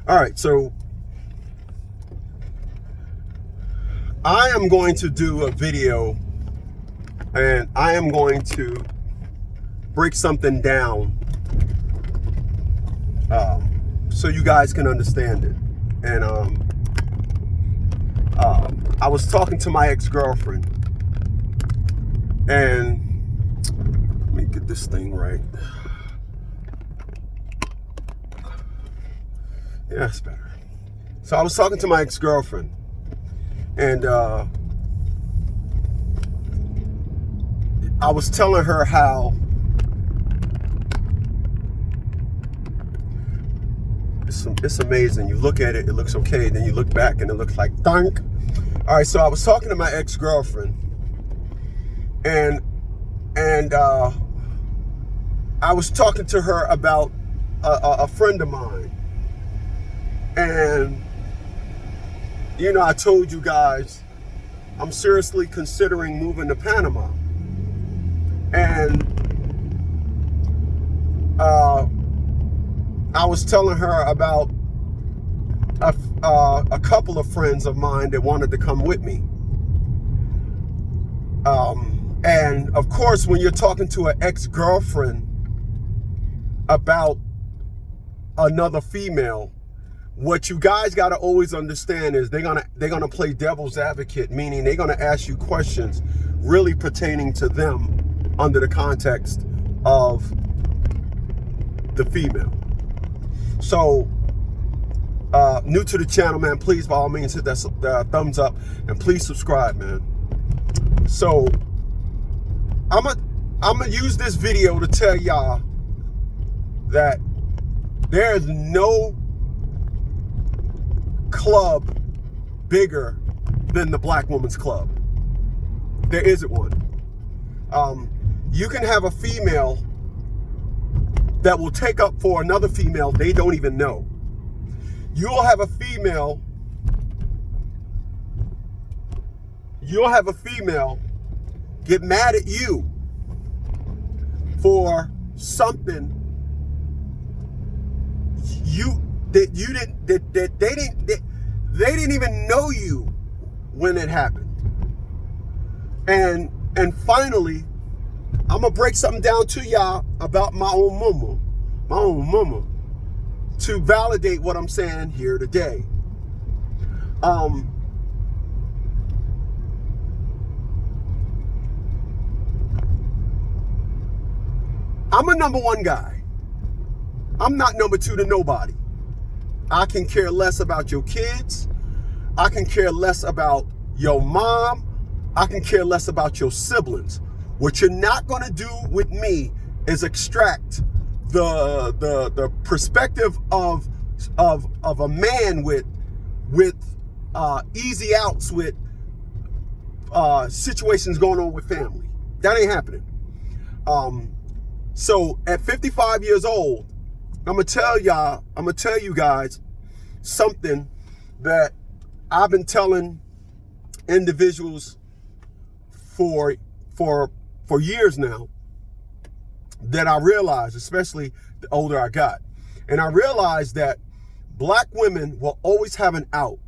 All right, so I am going to do a video and I am going to break something down so you guys can understand it. And I was talking to my ex-girlfriend, and let me get this thing right. Yeah, that's better. So I was talking to my ex-girlfriend, and I was telling her how it's amazing. You look at it, it looks okay. Then you look back and it looks like thunk. All right, so I was talking to my ex-girlfriend, and I was talking to her about a friend of mine. And, you know, I told you guys I'm seriously considering moving to Panama. And I was telling her about a couple of friends of mine that wanted to come with me. And of course, when you're talking to an ex-girlfriend about another female, what you guys got to always understand is they're gonna play devil's advocate, meaning they're gonna ask you questions really pertaining to them under the context of the female. So new to the channel, man, please by all means hit that thumbs up and please subscribe, man. So I'm gonna use this video to tell y'all that there is no club bigger than the Black Woman's Club. There isn't one. You can have a female that will take up for another female they don't even know. You'll have a female get mad at you for something they didn't even know you when it happened. And finally, I'm gonna break something down to y'all about my own mama, to validate what I'm saying here today. I'm a number one guy. I'm not number two to nobody. I can care less about your kids. I can care less about your mom. I can care less about your siblings. What you're not going to do with me is extract the perspective of a man with easy outs with situations going on with family. That ain't happening. So at 55 years old, I'm gonna tell you guys something that I've been telling individuals for years now, that I realized, especially the older I got. And I realized that Black women will always have an out.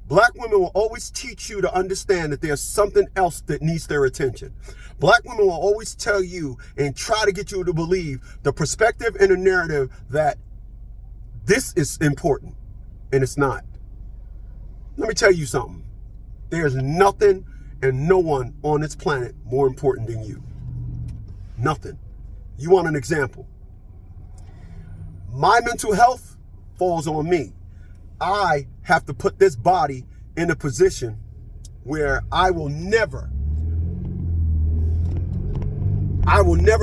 Black women will always teach you to understand that there's something else that needs their attention. Black women will always tell you and try to get you to believe the perspective and the narrative that this is important, and it's not. Let me tell you something. There's nothing and no one on this planet more important than you. Nothing. You want an example? My mental health falls on me. I have to put this body in a position where I will never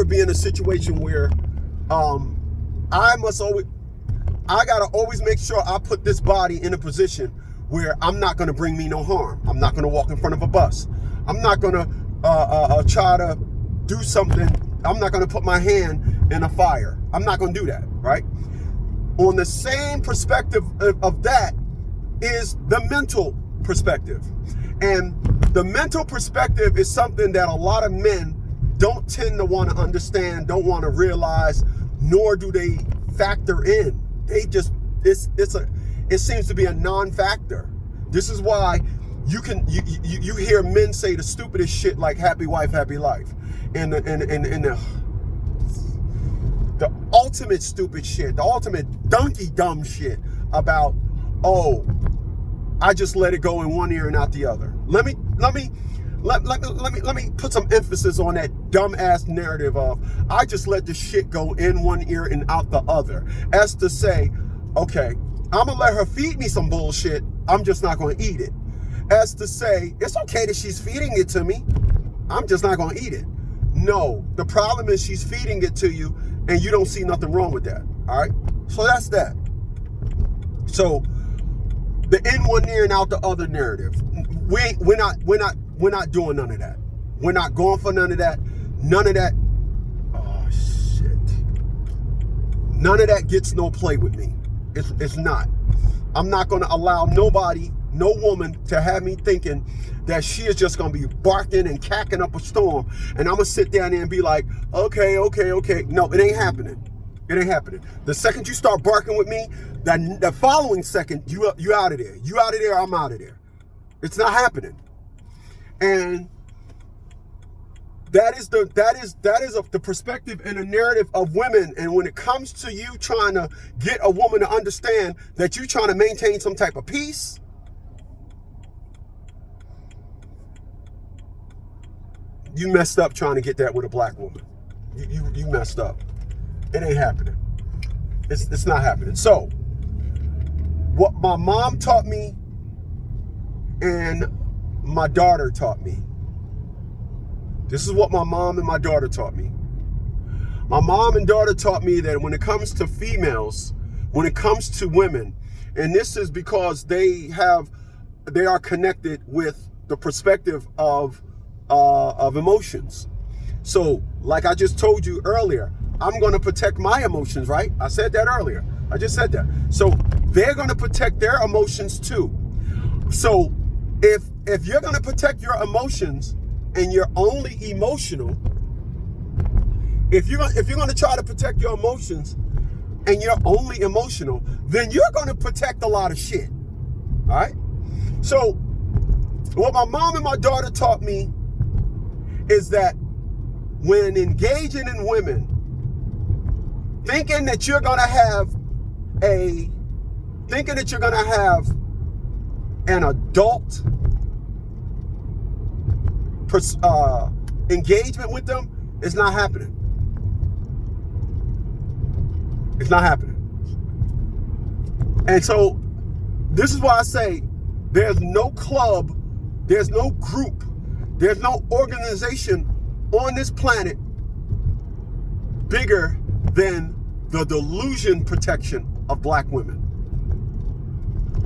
be in a situation where I gotta always make sure I put this body in a position where I'm not gonna bring me no harm. I'm not gonna walk in front of a bus. I'm not gonna try to do something. I'm not gonna put my hand in a fire. I'm not gonna do that, right? On the same perspective of that is the mental perspective. And the mental perspective is something that a lot of men don't tend to want to understand, don't want to realize, nor do they factor in. They just, it seems to be a non-factor. This is why you hear men say the stupidest shit like happy wife, happy life. And the ultimate stupid shit, the ultimate donkey dumb shit about, oh, I just let it go in one ear and out the other. Let me put some emphasis on that dumbass narrative of I just let the shit go in one ear and out the other. As to say, okay, I'm gonna let her feed me some bullshit, I'm just not gonna eat it. As to say, it's okay that she's feeding it to me, I'm just not gonna eat it. No, the problem is she's feeding it to you and you don't see nothing wrong with that. All right, so that's that. So the in one ear and out the other narrative, we're not doing none of that. We're not going for none of that. None of that. Oh shit. None of that gets no play with me. It's not. I'm not going to allow nobody, no woman, to have me thinking that she is just going to be barking and cacking up a storm, and I'm going to sit down there and be like, okay. No, it ain't happening. It ain't happening. The second you start barking with me, the following second, you out of there. You out of there, I'm out of there. It's not happening. And that is the perspective and the narrative of women. And when it comes to you trying to get a woman to understand that you're trying to maintain some type of peace, you messed up trying to get that with a black woman. You messed up. It ain't happening. It's not happening. So, what my mom taught me and my daughter taught me. This is what my mom and my daughter taught me. My mom and daughter taught me that when it comes to females, when it comes to women, and this is because they are connected with the perspective of emotions. So, like I just told you earlier, I'm going to protect my emotions, right? I said that earlier. I just said that. So they're going to protect their emotions too. So if you're going to protect your emotions and you're only emotional, if you're going to try to protect your emotions and you're only emotional, then you're going to protect a lot of shit. All right? So what my mom and my daughter taught me is that when engaging in women, thinking that you're gonna have an adult engagement with them is not happening. It's not happening. And so this is why I say there's no club, there's no group, there's no organization on this planet bigger than the delusion protection of black women.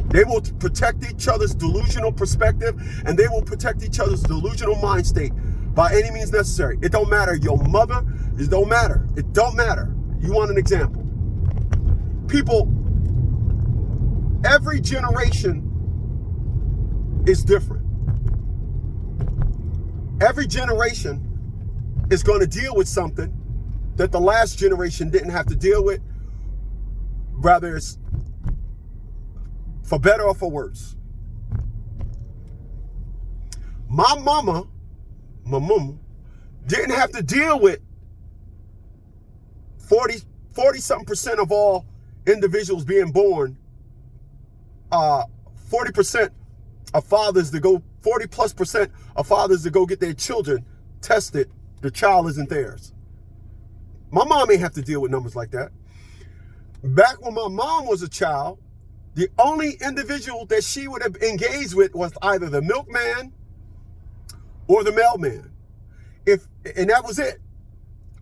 They will protect each other's delusional perspective, and they will protect each other's delusional mind state by any means necessary. It don't matter your mother, it don't matter. It don't matter. You want an example? People, every generation is different. Every generation is going to deal with something that the last generation didn't have to deal with, whether it's for better or for worse. My mama didn't have to deal with 40-something% of all individuals being born, 40% of fathers to go, 40+% of fathers to go get their children tested, the child isn't theirs. My mom ain't have to deal with numbers like that. Back when my mom was a child, the only individual that she would have engaged with was either the milkman or the mailman. And that was it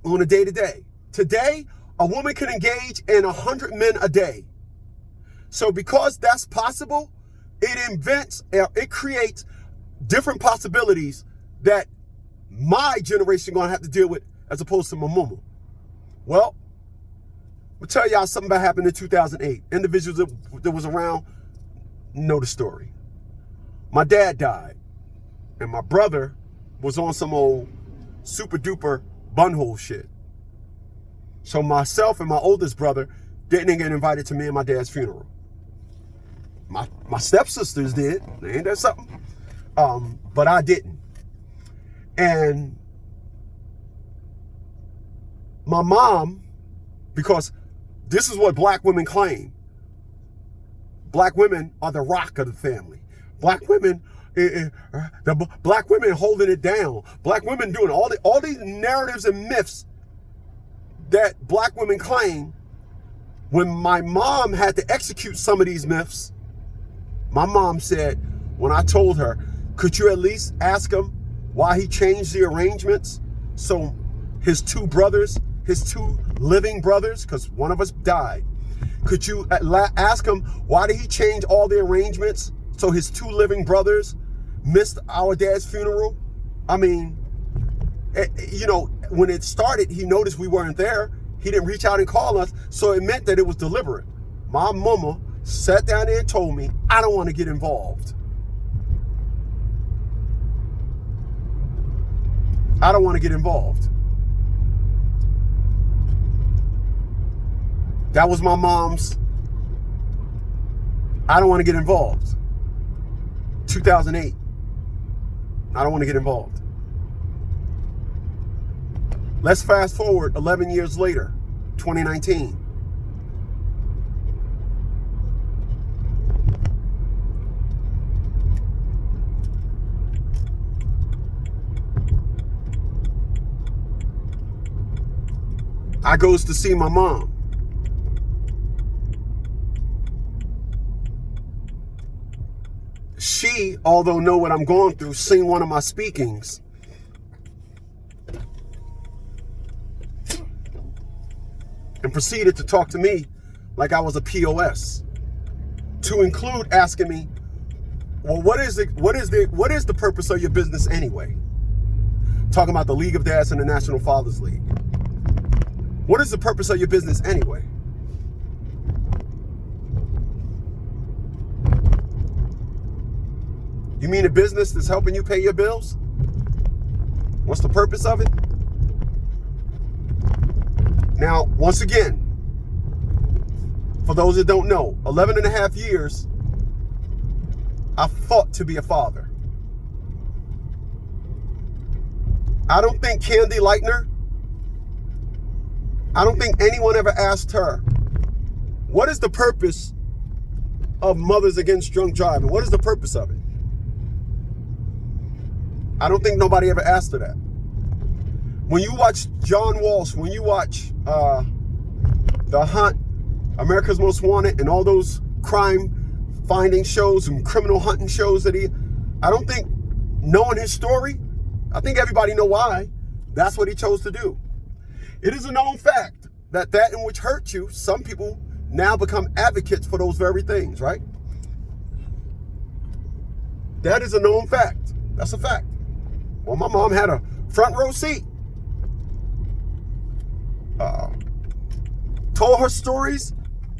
on a day-to-day. Today, a woman can engage in 100 men a day. So because that's possible, it creates different possibilities that my generation gonna have to deal with as opposed to my mama. Well, I'll tell y'all something that happened in 2008. Individuals that was around know the story. My dad died, and my brother was on some old super duper bunhole shit. So myself and my oldest brother didn't get invited to me and my dad's funeral. My stepsisters did. Ain't that something? But I didn't. And my mom, because this is what black women claim. Black women are the rock of the family. Black women, the black women holding it down. Black women doing all these narratives and myths that black women claim. When my mom had to execute some of these myths, my mom said, when I told her, could you at least ask him why he changed the arrangements so his two living brothers, because one of us died, could you ask him why did he change all the arrangements so his two living brothers missed our dad's funeral? I mean, you know, when it started, he noticed we weren't there. He didn't reach out and call us, so it meant that it was deliberate. My mama sat down there and told me, I don't want to get involved. I don't want to get involved. That was my mom's, I don't want to get involved. 2008. I don't want to get involved. Let's fast forward 11 years later, 2019. I goes to see my mom. She, although know what I'm going through, seen one of my speakings. And proceeded to talk to me like I was a POS. To include asking me, well, what is the purpose of your business anyway? Talking about the League of Dads and the National Fathers League. What is the purpose of your business anyway? You mean a business that's helping you pay your bills? What's the purpose of it? Now, once again, for those that don't know, 11 and a half years, I fought to be a father. I don't think Candy Lightner, I don't think anyone ever asked her, what is the purpose of Mothers Against Drunk Driving? What is the purpose of it? I don't think nobody ever asked her that. When you watch John Walsh, when you watch The Hunt, America's Most Wanted, and all those crime finding shows and criminal hunting shows that I don't think, knowing his story, I think everybody know why. That's what he chose to do. It is a known fact that in which hurt you, some people now become advocates for those very things, right? That is a known fact. That's a fact. Well, my mom had a front row seat. Told her stories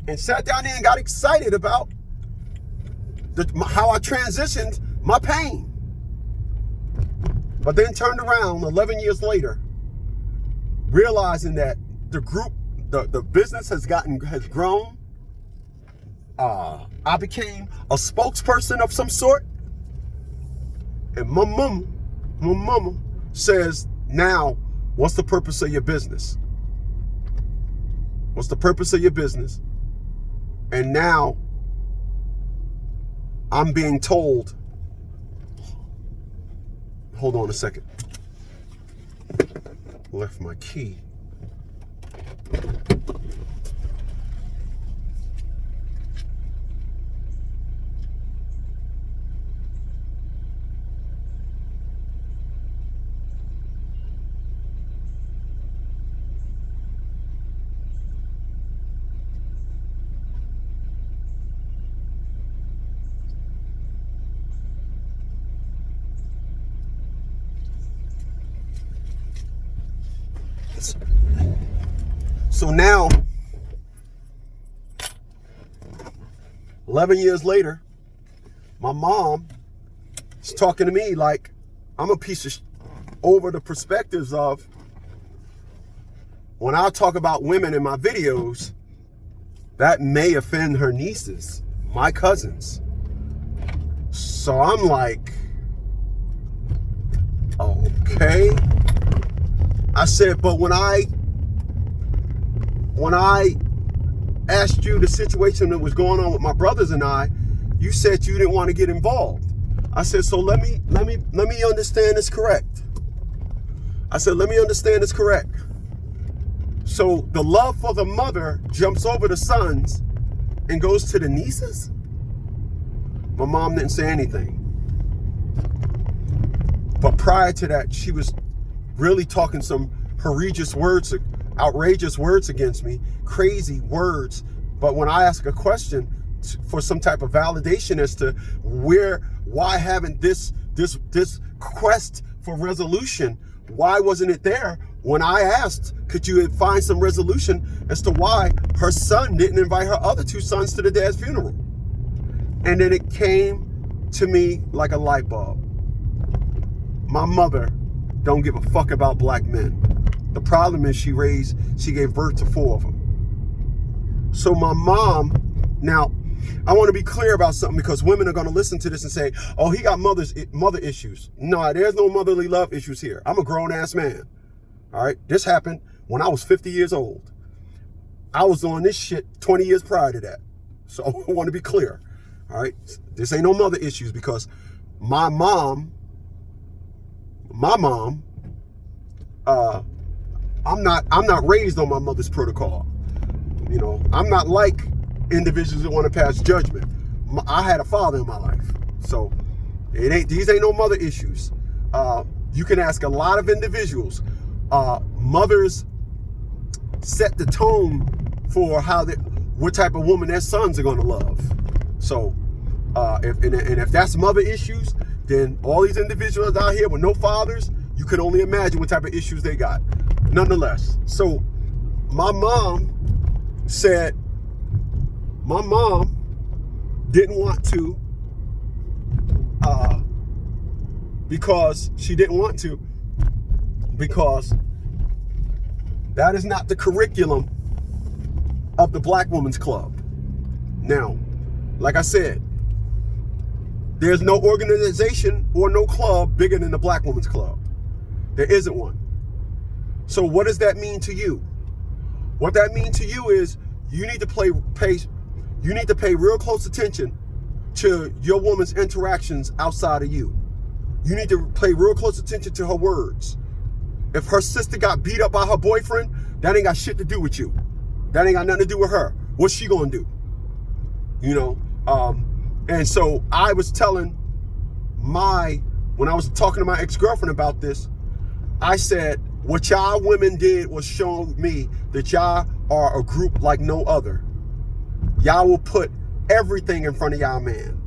and sat down there and got excited about how I transitioned my pain. But then turned around 11 years later, realizing that the group, the business has grown. I became a spokesperson of some sort. And my mama says, now, what's the purpose of your business? What's the purpose of your business? And now I'm being told, hold on a second. Left my key. So now, 11 years later, my mom is talking to me like I'm a piece of over the perspectives of when I talk about women in my videos, that may offend her nieces. my cousins. So I'm like, okay. I said, but when I asked you the situation that was going on with my brothers and I, you said you didn't want to get involved. I said, so let me understand this correct. I said, let me understand this correct. So the love for the mother jumps over the sons and goes to the nieces? My mom didn't say anything. But prior to that, she was really talking some outrageous words against me, crazy words. But when I ask a question for some type of validation as to why haven't this quest for resolution, why wasn't it there? When I asked, could you find some resolution as to why her son didn't invite her other two sons to the dad's funeral? And then it came to me like a light bulb. My mother don't give a fuck about black men. The problem is she gave birth to 4 of them. So my mom, now I want to be clear about something, because women are going to listen to this and say, oh, he got mother issues. No, there's no motherly love issues here. I'm a grown ass man. All right. This happened when I was 50 years old. I was on this shit 20 years prior to that. So I want to be clear. All right. This ain't no mother issues, because my mom, I'm not raised on my mother's protocol. You know, I'm not like individuals that want to pass judgment. I had a father in my life. So these ain't no mother issues. You can ask a lot of individuals. Mothers set the tone for what type of woman their sons are going to love. So if that's mother issues, then all these individuals out here with no fathers, you can only imagine what type of issues they got. Nonetheless, so my mom didn't want to, because that is not the curriculum of the Black Women's Club. Now, like I said, there's no organization or no club bigger than the Black Women's Club. There isn't one. So what does that mean to you? What that means to you is you need to pay real close attention to your woman's interactions outside of you. You need to pay real close attention to her words. If her sister got beat up by her boyfriend, that ain't got shit to do with you. That ain't got nothing to do with her. What's she gonna do? You know, and so I was telling when I was talking to my ex-girlfriend about this, I said, what y'all women did was show me that y'all are a group like no other. Y'all will put everything in front of y'all man.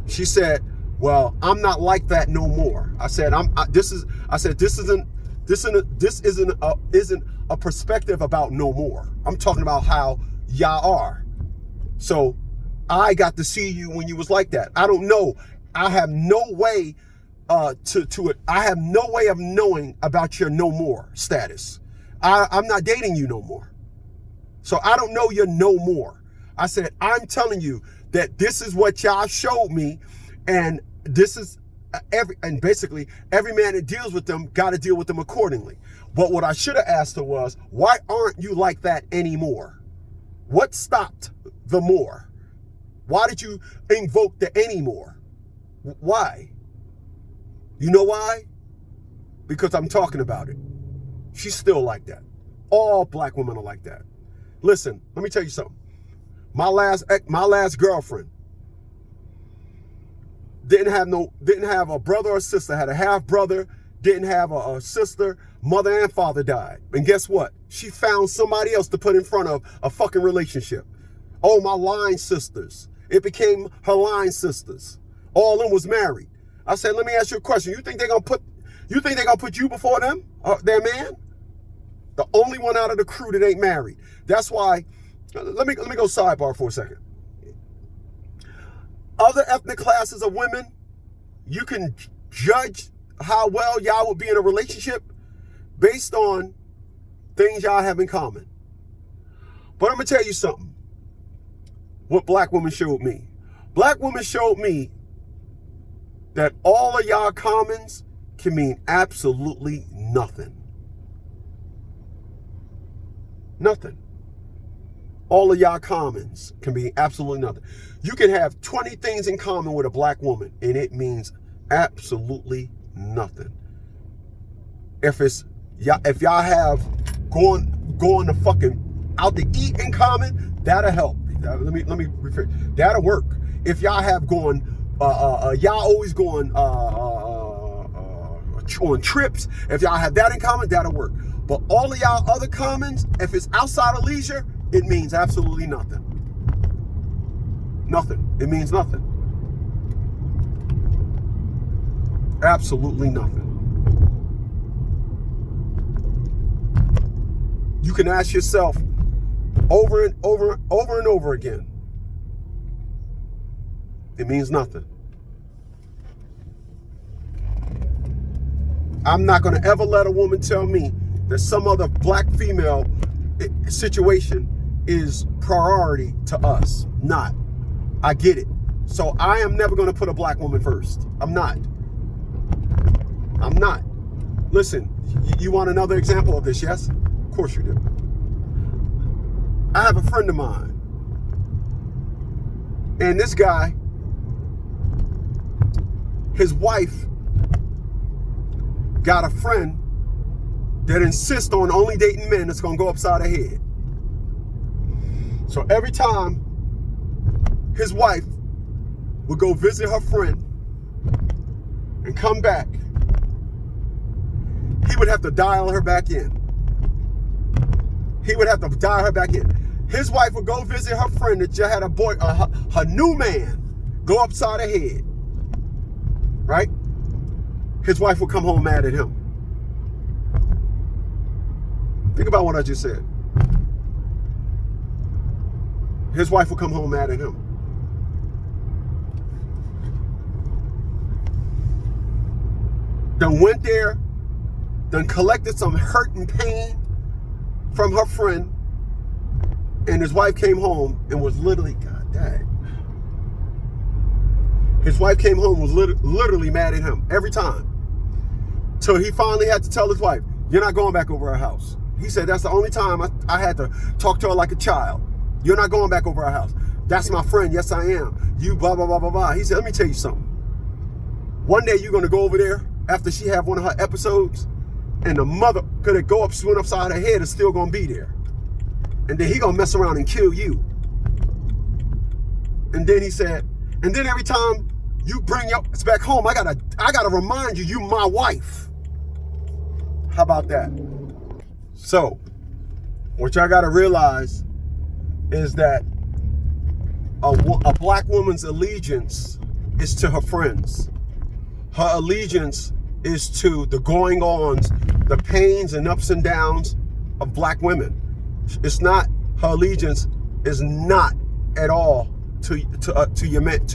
She said, well, I'm not like that no more. I said, this isn't a perspective about no more. I'm talking about how y'all are. So I got to see you when you was like that. I don't know. I have no way to it. I have no way of knowing about your no more status. I'm not dating you no more. So I don't know your no more. I said, I'm telling you that this is what y'all showed me, and this is basically every man that deals with them got to deal with them accordingly. But what I should have asked her was, why aren't you like that anymore? What stopped the more? Why did you invoke the anymore? Why? You know why? Because I'm talking about it. She's still like that. All black women are like that. Listen, let me tell you something. My last girlfriend didn't have a brother or sister, had a half brother, didn't have a sister, mother and father died. And guess what? She found somebody else to put in front of a fucking relationship. Oh, my line sisters. It became her line sisters. All of them was married. I said, let me ask you a question. You think they're gonna put you before them, their man? The only one out of the crew that ain't married. That's why. Let me go sidebar for a second. Other ethnic classes of women, you can judge how well y'all would be in a relationship based on things y'all have in common. But I'm gonna tell you something. what black women showed me. Black women showed me that all of y'all comments can mean absolutely nothing. Nothing. All of y'all comments can mean absolutely nothing. You can have 20 things in common with a black woman, and it means absolutely nothing. If y'all have going to fucking out to eat in common, that'll help. Let me rephrase. That'll work. If y'all have going, y'all always going on trips. If y'all have that in common, that'll work. But all of y'all other commons, if it's outside of leisure, it means absolutely nothing. Nothing. It means nothing. Absolutely nothing. You can ask yourself over and over again. It means nothing. I'm not going to ever let a woman tell me that some other black female situation is priority to us. Not. I get it. So I am never going to put a black woman first. I'm not. Listen, you want another example of this, yes? Of course you do. I have a friend of mine. And this guy, his wife got a friend that insists on only dating men that's going to go upside her head. So every time his wife would go visit her friend and come back, he would have to dial her back in. His wife would go visit her friend that just had a boy, her new man, go upside her head. Right? His wife would come home mad at him. Think about what I just said. His wife would come home mad at him. Done went there, done collected some hurt and pain from her friend, and his wife came home and was literally, God dang. His wife came home and was literally mad at him every time. So he finally had to tell his wife, you're not going back over our house. He said, that's the only time I had to talk to her like a child. You're not going back over our house. That's my friend. Yes, I am. You blah, blah, blah, blah, blah. He said, let me tell you something. One day you're going to go over there after she have one of her episodes, and the mother could go up, swing upside her head, is still going to be there. And then he going to mess around and kill you. And then he said, and then every time you bring your ass back home, I gotta remind you, you my wife. How about that? So, what y'all gotta realize is that a black woman's allegiance is to her friends. Her allegiance is to the going-ons, the pains and ups and downs of black women. It's not, her allegiance is not at all to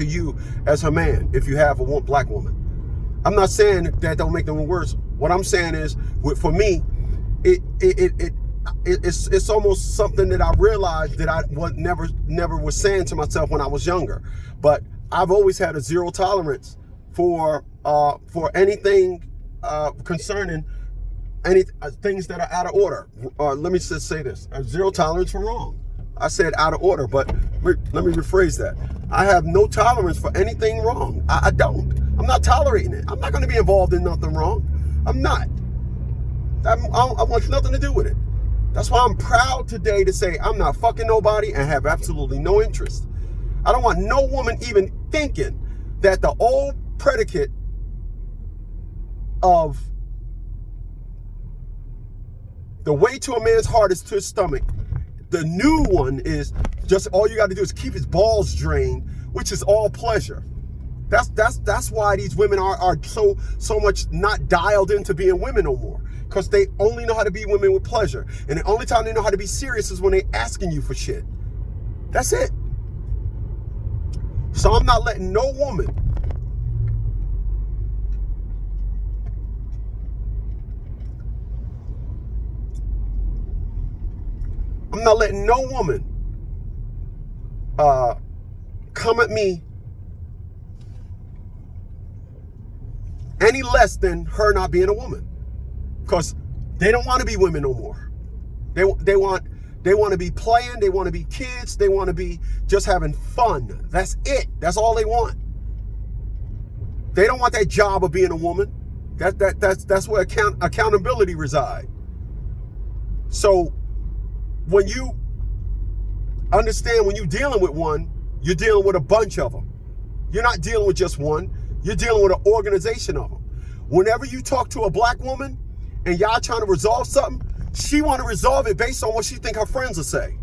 you as her man if you have a black woman. I'm not saying that don't make them worse. What I'm saying is, for me, it's almost something that I realized that I never was saying to myself when I was younger. But I've always had a zero tolerance for anything concerning any things that are out of order. Let me just say this: a zero tolerance for wrong. I said out of order, but let me rephrase that. I have no tolerance for anything wrong. I don't. I'm not tolerating it. I'm not going to be involved in nothing wrong. I'm not. I want nothing to do with it. That's why I'm proud today to say I'm not fucking nobody and have absolutely no interest. I don't want no woman even thinking that the old predicate of the way to a man's heart is to his stomach. The new one is just all you got to do is keep his balls drained, which is all pleasure. That's why these women are so much not dialed into being women no more, because they only know how to be women with pleasure, and the only time they know how to be serious is when they're asking you for shit. That's it. So I'm not letting no woman come at me any less than her not being a woman, because they don't want to be women no more. They want to be playing. They want to be kids. They want to be just having fun. That's it. That's all they want. They don't want that job of being a woman. That's where accountability resides. So when you understand, when you're dealing with one, you're dealing with a bunch of them. You're not dealing with just one. You're dealing with an organization of them. Whenever you talk to a black woman and y'all trying to resolve something, she want to resolve it based on what she think her friends will say.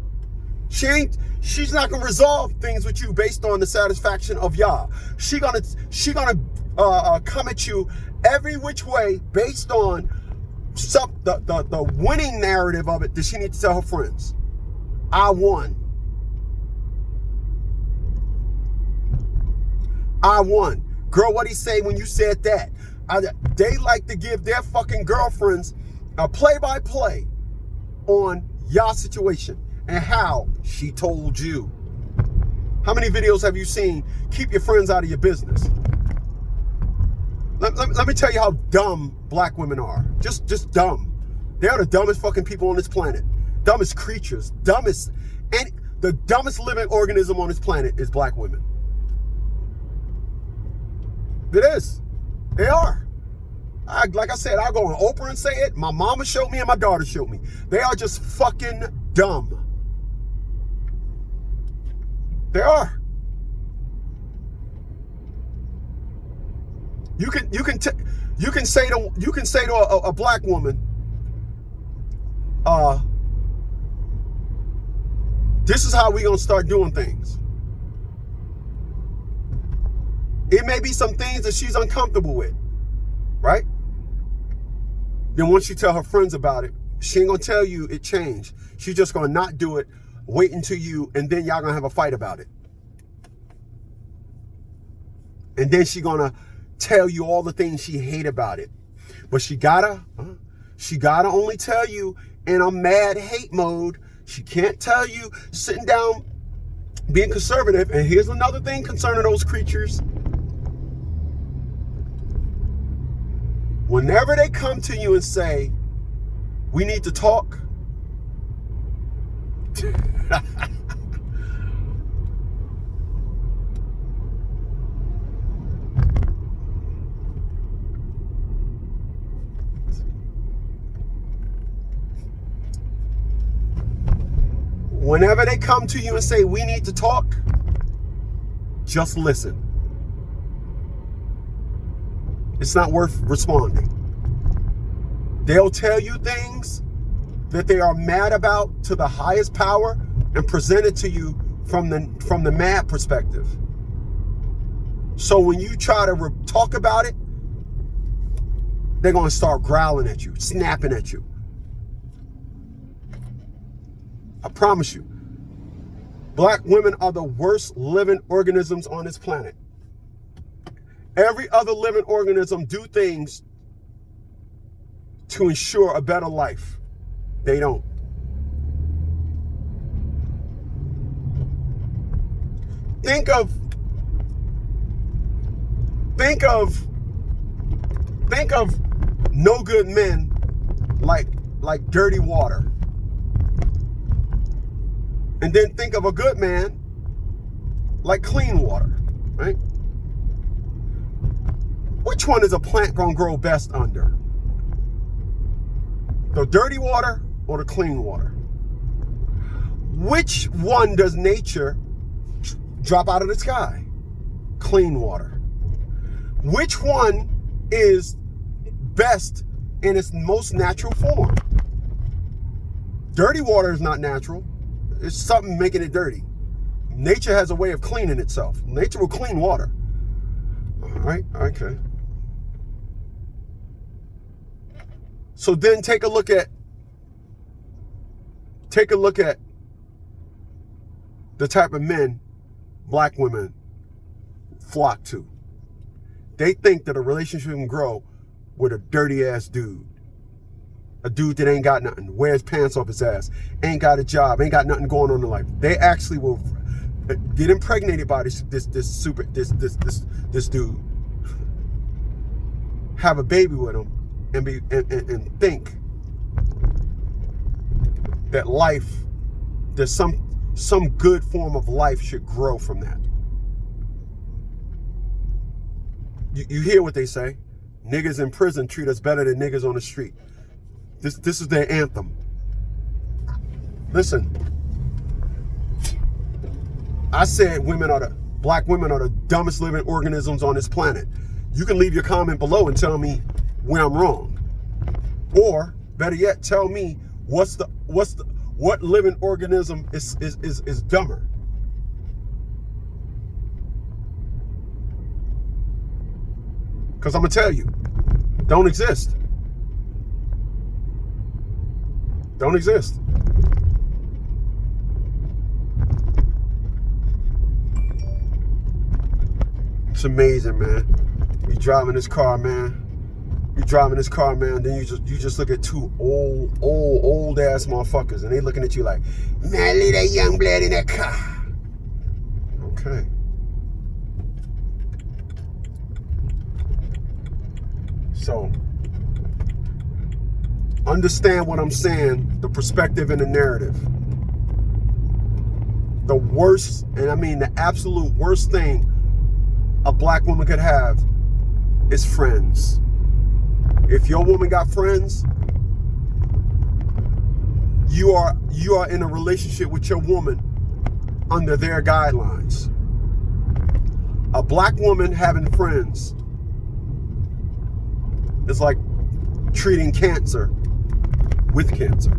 She's not gonna resolve things with you based on the satisfaction of y'all. She gonna come at you every which way based on the winning narrative of it that she needs to tell her friends. I won. I won. Girl, what'd he say when you said that? They like to give their fucking girlfriends a play-by-play on y'all situation and how she told you. How many videos have you seen? Keep your friends out of your business. Let me tell you how dumb black women are. Just dumb. They are the dumbest fucking people on this planet. Dumbest creatures. The dumbest living organism on this planet is black women. It is. They are. Like I said, I'll go on Oprah and say it. My mama showed me and my daughter showed me. They are just fucking dumb. They are. You can say to a black woman, this is how we gonna start doing things. It may be some things that she's uncomfortable with, right? Then once you tell her friends about it, she ain't gonna tell you it changed. She's just gonna not do it, wait until you, and then y'all gonna have a fight about it. And then she gonna tell you all the things she hate about it. But she gotta only tell you in a mad hate mode. She can't tell you sitting down, being conservative. And here's another thing concerning those creatures. Whenever they come to you and say, we need to talk, whenever they come to you and say, we need to talk, just listen. It's not worth responding. They'll tell you things that they are mad about to the highest power and present it to you from the mad perspective. So when you try to talk about it, they're going to start growling at you, snapping at you. I promise you, black women are the worst living organisms on this planet. Every other living organism do things to ensure a better life. They don't. Think of no good men like dirty water. And then think of a good man like clean water, right? Which one is a plant gonna grow best under? The dirty water or the clean water? Which one does nature drop out of the sky? Clean water. Which one is best in its most natural form? Dirty water is not natural. It's something making it dirty. Nature has a way of cleaning itself. Nature will clean water. All right, okay. So then take a look at the type of men black women flock to. They think that a relationship can grow with a dirty ass dude. A dude that ain't got nothing, wears pants off his ass, ain't got a job, ain't got nothing going on in life. They actually will get impregnated by this dude, have a baby with him, and think that life, there's some good form of life should grow from that. You hear what they say? Niggas in prison treat us better than niggas on the street. This is their anthem. Listen, I said black women are the dumbest living organisms on this planet. You can leave your comment below and tell me where I'm wrong. Or better yet, tell me what living organism is dumber. Because I'm gonna tell you, don't exist. Don't exist. It's amazing, man. You driving this car, man. Then you just look at two old ass motherfuckers, and they looking at you like, man, leave that young blood in that car. Okay. So, understand what I'm saying, the perspective and the narrative. The worst, and I mean the absolute worst thing a black woman could have is friends. If your woman got friends, you are in a relationship with your woman under their guidelines. A black woman having friends is like treating cancer with cancer.